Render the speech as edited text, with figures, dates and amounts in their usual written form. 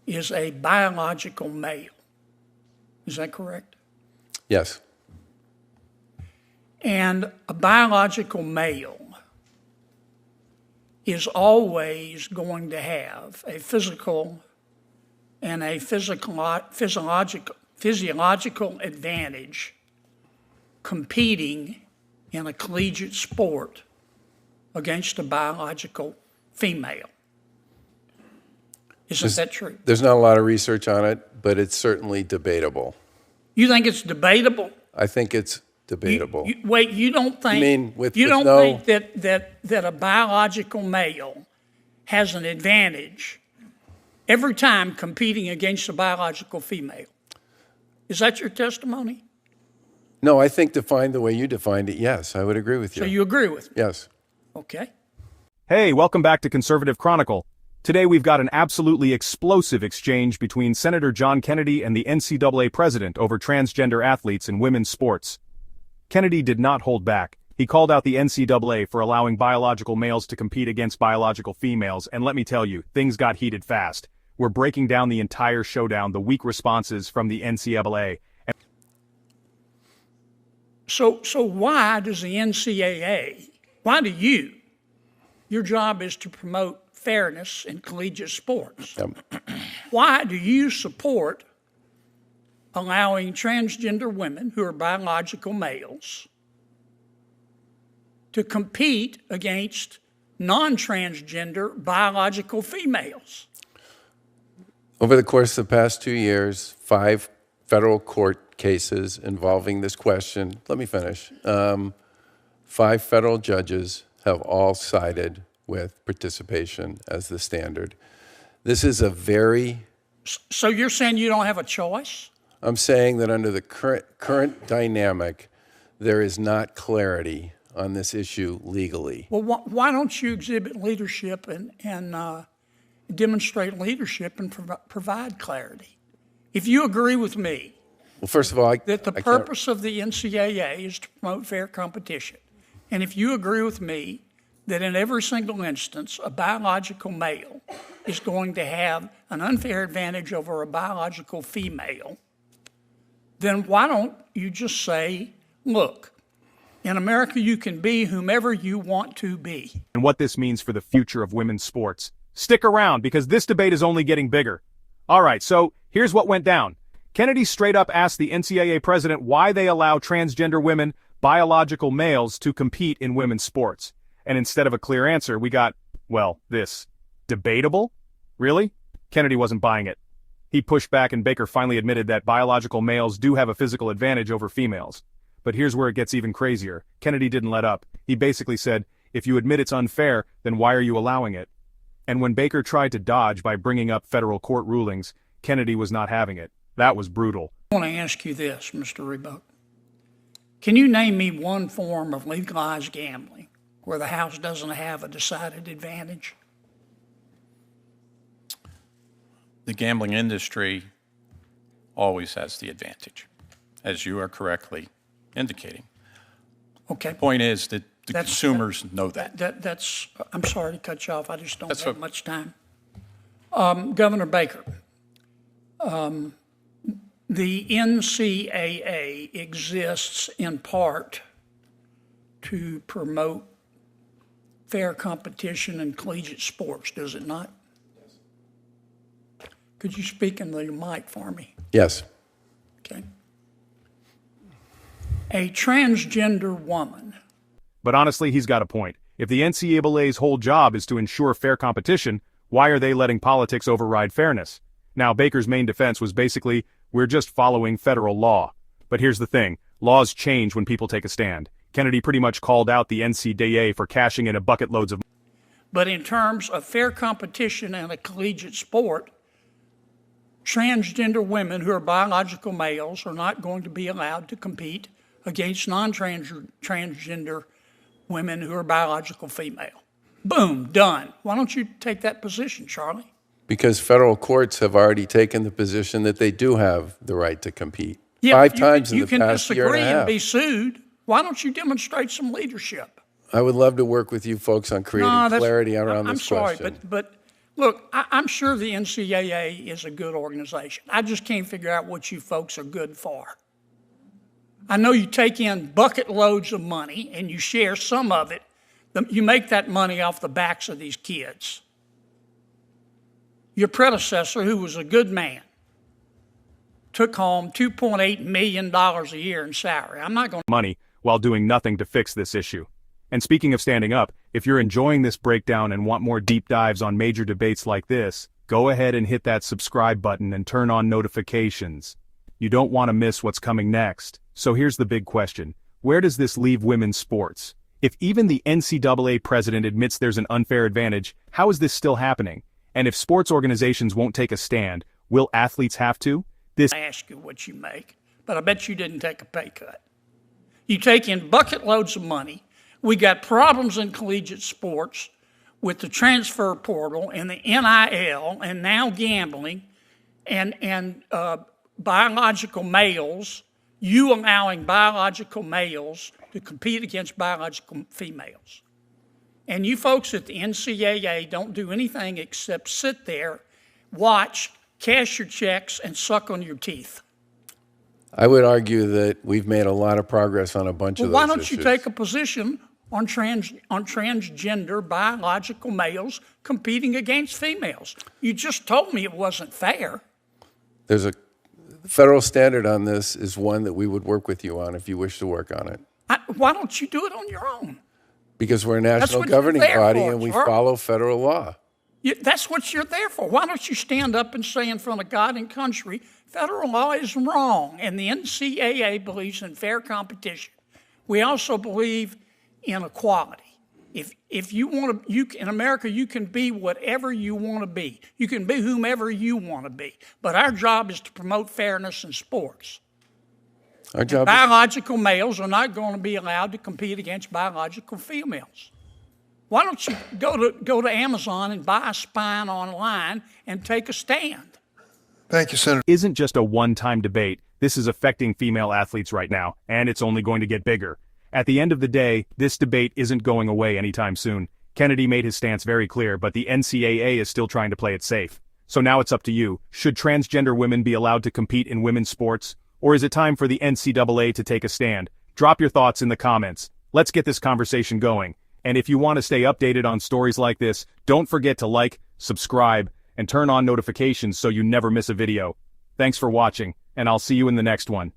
is a biological male. Is that correct? Yes. And a biological male is always going to have a physical and a physiological advantage competing in a collegiate sport against a biological female. Isn't that true? There's not a lot of research on it, but it's certainly debatable. You think it's debatable? I think it's debatable. Wait, you don't think? You mean think that a biological male has an advantage every time competing against a biological female? Is that your testimony? No, I think defined the way you defined it, yes, I would agree with you. So you agree with me? Yes. Okay. Hey, welcome back to Conservative Chronicle. Today we've got an absolutely explosive exchange between Senator John Kennedy and the NCAA President over transgender athletes in women's sports. Kennedy did not hold back. He called out the NCAA for allowing biological males to compete against biological females, and let me tell you, things got heated fast. We're breaking down the entire showdown, the weak responses from the NCAA. So why does the NCAA, why do you, your job is to promote fairness in collegiate sports. Why do you support allowing transgender women who are biological males to compete against non-transgender biological females? Over the course of the past 2 years, 5 federal court cases involving this question, let me finish. 5 federal judges have all sided with participation as the standard. This is a very... So you're saying you don't have a choice? I'm saying that under the current dynamic, there is not clarity on this issue legally. Well, why don't you exhibit leadership and demonstrate leadership and provide clarity? If you agree with me, well, first of all, that the purpose of the NCAA is to promote fair competition, and if you agree with me that in every single instance, a biological male is going to have an unfair advantage over a biological female, then why don't you just say, look, in America you can be whomever you want to be. And what this means for the future of women's sports. Stick around, because this debate is only getting bigger. All right, so here's what went down. Kennedy straight up asked the NCAA president why they allow transgender women, biological males, to compete in women's sports. And instead of a clear answer, we got, well, this. Debatable? Really? Kennedy wasn't buying it. He pushed back, and Baker finally admitted that biological males do have a physical advantage over females. But here's where it gets even crazier. Kennedy didn't let up. He basically said, if you admit it's unfair, then why are you allowing it? And when Baker tried to dodge by bringing up federal court rulings, Kennedy was not having it. That was brutal. I want to ask you this, Mr. Rebuck. Can you name me one form of legalized gambling where the House doesn't have a decided advantage? The gambling industry always has the advantage, as you are correctly indicating. Okay. The point is that the consumers know that. That's. I'm sorry to cut you off. I just don't have much time. Governor Baker, the NCAA exists in part to promote fair competition in collegiate sports, does it not? Yes. Could you speak in the mic for me? Yes. Okay. A transgender woman. But honestly, he's got a point. If the NCAA's whole job is to ensure fair competition, why are they letting politics override fairness? Now, Baker's main defense was basically, we're just following federal law. But here's the thing, laws change when people take a stand. Kennedy pretty much called out the NCAA for cashing in a bucket loads of... But in terms of fair competition in a collegiate sport, transgender women who are biological males are not going to be allowed to compete against non-transgender women who are biological female. Boom, done. Why don't you take that position, Charlie? Because federal courts have already taken the position that they do have the right to compete. Yeah, 5 times in the past year and a half. You can disagree and be sued. Why don't you demonstrate some leadership? I would love to work with you folks on creating clarity around this question. I'm sorry, but Look, I'm sure the NCAA is a good organization. I just can't figure out what you folks are good for. I know you take in bucket loads of money and you share some of it. You make that money off the backs of these kids. Your predecessor, who was a good man, took home $2.8 million a year in salary. I'm not going to money while doing nothing to fix this issue. And speaking of standing up, if you're enjoying this breakdown and want more deep dives on major debates like this, go ahead and hit that subscribe button and turn on notifications. You don't want to miss what's coming next. So here's the big question. Where does this leave women's sports? If even the NCAA president admits there's an unfair advantage, how is this still happening? And if sports organizations won't take a stand, will athletes have to? ask you what you make, but I bet you didn't take a pay cut. You take in bucket loads of money. We got problems in collegiate sports with the transfer portal and the NIL and now gambling and biological males, you allowing biological males to compete against biological females. And you folks at the NCAA don't do anything except sit there, watch, cash your checks, and suck on your teeth. I would argue that we've made a lot of progress on a bunch of those Why don't issues. you take a position on transgender biological males competing against females? You just told me it wasn't fair. There's a federal standard on this is one that we would work with you on if you wish to work on it. Why don't you do it on your own? Because we're a national what you're governing there body for, and we Charles. follow federal law. That's what you're there for. Why don't you stand up and say in front of God and country, federal law is wrong, and the NCAA believes in fair competition. We also believe in equality. If you want to, in America, you can be whatever you want to be. You can be whomever you want to be. But our job is to promote fairness in sports. Our job Biological males are not going to be allowed to compete against biological females. Why don't you go to Amazon and buy a spine online and take a stand? Thank you, Senator. Isn't just a one-time debate. This is affecting female athletes right now, and it's only going to get bigger. At the end of the day, this debate isn't going away anytime soon. Kennedy made his stance very clear, but the NCAA is still trying to play it safe. So now it's up to you. Should transgender women be allowed to compete in women's sports? Or is it time for the NCAA to take a stand? Drop your thoughts in the comments. Let's get this conversation going. And if you want to stay updated on stories like this, don't forget to like, subscribe, and turn on notifications so you never miss a video. Thanks for watching, and I'll see you in the next one.